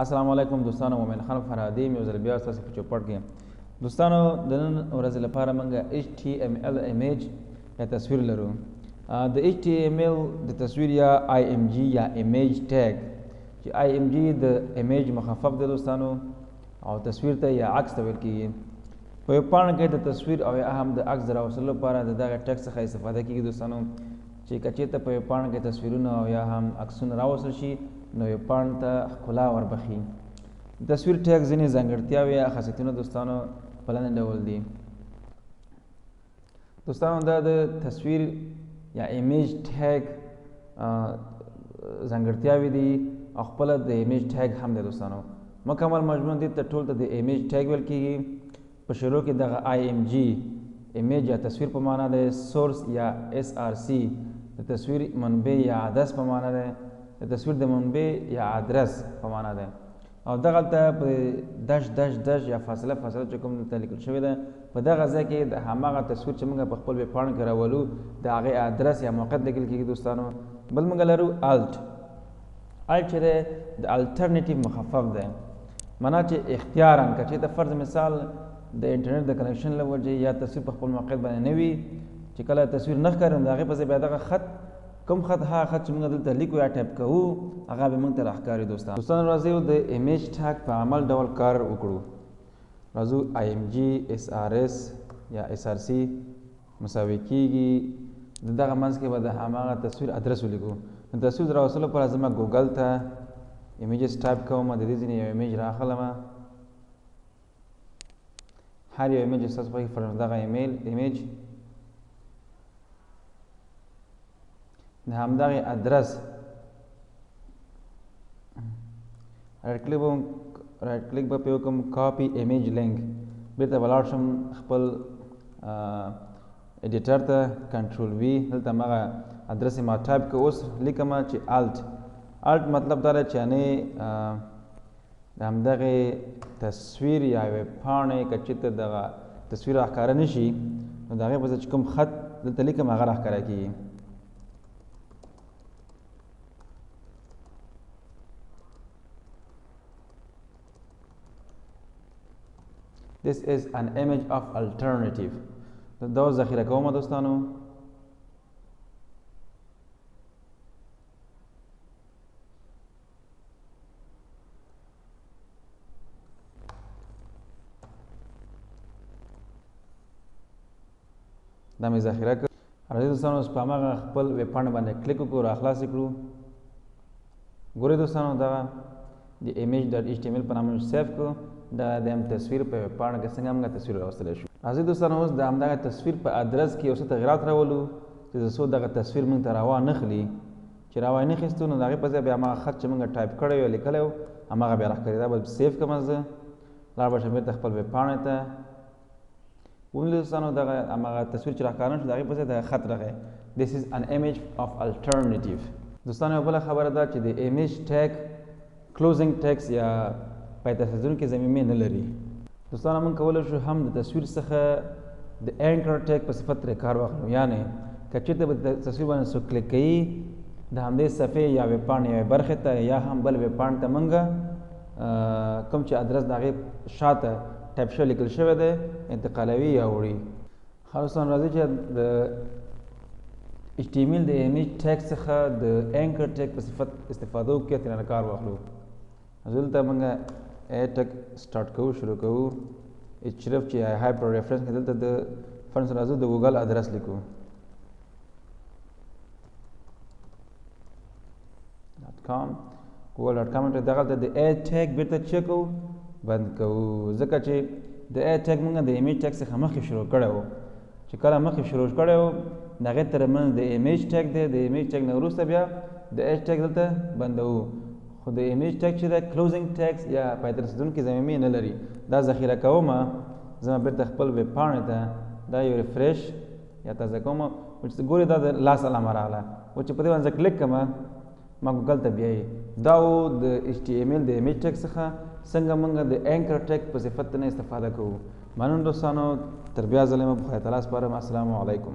السلام علیکم دوستانو، مومن خان فرهادي مې یو ځل بیا ستاسو په چوپړ کې دوستانو د نن ورځې لپاره موږ HTML ایمیج یا تصویر لرو. د HTML د تصویر یا IMG یا ایمیج ټیګ چې IMG د ایمیج مخفف دی دوستانو، او تصویر ته یا عکس ته ویل کېږي. په یو پاڼه کې د تصویر او یا هم د عکس د راوستلو لپاره د دغه ټیګ څخه استفاده کېږي دوستانو، چې که چېرته په یو پاڼه کې تصویرونه او یا هم عکسونه راوستل شي نو یو پاڼې ته ښکلا وربخي. تصویر ټیګ ځینې ځانګړتیاوې یا خاصیتونه دوستانو په لاندې ډول دي. دوستانو دا د تصویر یا ایمیج ټیګ ځانګړتیاوې دي او خپله د ایمیج ټیګ هم دی دوستانو. مکمل مجموع دې ته ټول ته د ایمیج ټیګ ویل کېږي. په شروع کې دغه IMG ایمیج یا تصویر په معنا دی، سورس یا SRC د تصویر منبع یا عدس په معنا دی، د تصویر د منبع یا ادرس په معنا دی، او دغلته په -- یا فاصله چې کوم دلته لیکل شوې ده په دغه ځای کې د هماغه تصویر چې موږ په خپل ویب پاڼه کې راولو د هغې ادرس یا موقعیت لیکل کېږي دوستانو. بل موږ لرو الټ چې دی د الټرنیټیو مخفف دی، معنا چې اختیاراً که چېرته فرض مثال د انټرنیټ د کنکشن له وجې یا تصویر په خپل موقعیت باندې نه وي، چې کله تصویر نه ښکاري نو د هغې په ځای بیا دغه خط کوم خط هغه خط چې موږ دلته لیکو یا ټایپ کوو هغه به موږ ته راښکاري دوستان. راځئ د ایمیج ټیګ په عمل ډول کار وکړو. راځو IMG SRS یا SRC مساوي کېږي د دغه منځ کې به د هماغه تصویر ادرس ولیکو. د تصویر د راوستلو لپاره زه ګوګل ته ایمیجز ټایپ کوم، د دې ځینې یو ایمیج راخلم، هر یو ایمیج ستاسو خوښي فرض دغه ایمیج د همدغې ادرس رایټ کلیک به پرې وکړم، کاپي ایمیج لینک، بېرته به لاړ شم خپل ایډیټر ته، کنټرول V، دلته هماغه ادرس یې ما ټایپ کړ. اوس لیکم چې الټ مطلب دا دی چې یعنې د همدغې تصویر یا یوې پاڼې که چېرته دغه تصویر راښکاره نه شي نو د هغې په ځای چې کوم خط دلته لیکم هغه راښکاره کېږي. This is an image of alternative. دا اوس ذخیره کوم دوستانو. دا مې ذخیره کړ. راځئ دوستانو اوس په هماغه خپل ویب پاڼې باندې کلیک وکړو، راخلاص یې کړو. ګورئ دوستانو دغه د image.html په نامه سیف کړو. دا د هم تصویر په ویب پاڼه کې څنګه موږ تصویر راوستلی شو. راځئ دوستانو اوس د همدغه تصویر په ادرس کې یو څه تغیرات راولو چې تر څو دغه تصویر موږ ته راوانخلي. چې راوانخیستو نو د هغې په ځای بیا هماغه خط چې موږ ټایپ کړی و لیکلی و هماغه بیا راښکاري. دا به سیف کړم زه، لاړ به شم بېرته خپل ویب پاڼې ته. ونیولې دوستانو دغه هماغه تصویر چې راښکاره نه شو د هغې په ځای دغه خط راغی. This is an image of alternative. دوستانو یوه بله خبره ده چې د ایمیج ټیګ کلوزنګ ټیګس یا پای ته رسېدونکې ضمیمې نه لري. دوستانو موږ کولی شو هم د تصویر څخه د اینکر ټیګ په صفت ترې کار واخلو، یعنې که چېرته به د تصویر باندې څوک کلیک کوي د همدې صفحې یا ویب پاڼې یوې برخې ته یا هم بل ویب پاڼې ته موږ کوم چې ادرس د هغې شاته ټایپ شوی لیکل شوی دی انتقالوي یا وړي. ښه دوستانو راځئ چې د HTML د ایمیج ټیګ څخه د اینکر ټیګ په صفت استفاده وکړو، ترېنه کار واخلو. دلته موږ ټیګ سټارټ کوو، شروع کوو. href چې هایپر ریفرنس کې دلته د فرض راځو د ګوګل ادرس لیکو .com google.com ته دغلته د ټیګ بېرته چک کوو، بند کوو، ځکه چې د ټیګ موږ د ایمیج ټیګ څخه مخکې شروع کړی و. چې کله مخکې شروع کړی و د هغې ترمنځ د ایمیج ټیګ دی، د ایمیج ټیګ نه وروسته بیا د ټیګ دلته بندوو. خو د ایمیج ټیګ چې دی کلوزنګ ټیګس یا پای ته رسېدونکې ضمیمې نه لري. دا ذخیره کوم، زه بېرته خپل ویب پاڼې ته دا یو ریفریش یا تازه کوم، چې ګورئ دا د لاس علامه راغله و چې په دې باندې زه کلیک کړم ما ګوګل ته بیایي. دا و د HTML د ایمیج ټیګ څخه څنګه موږ د اینکر ټیګ په صفت نه استفاده کوو. مننه دوستانو، تر بیا ځلې مو په خدای تعالی سپارم. السلام علیکم.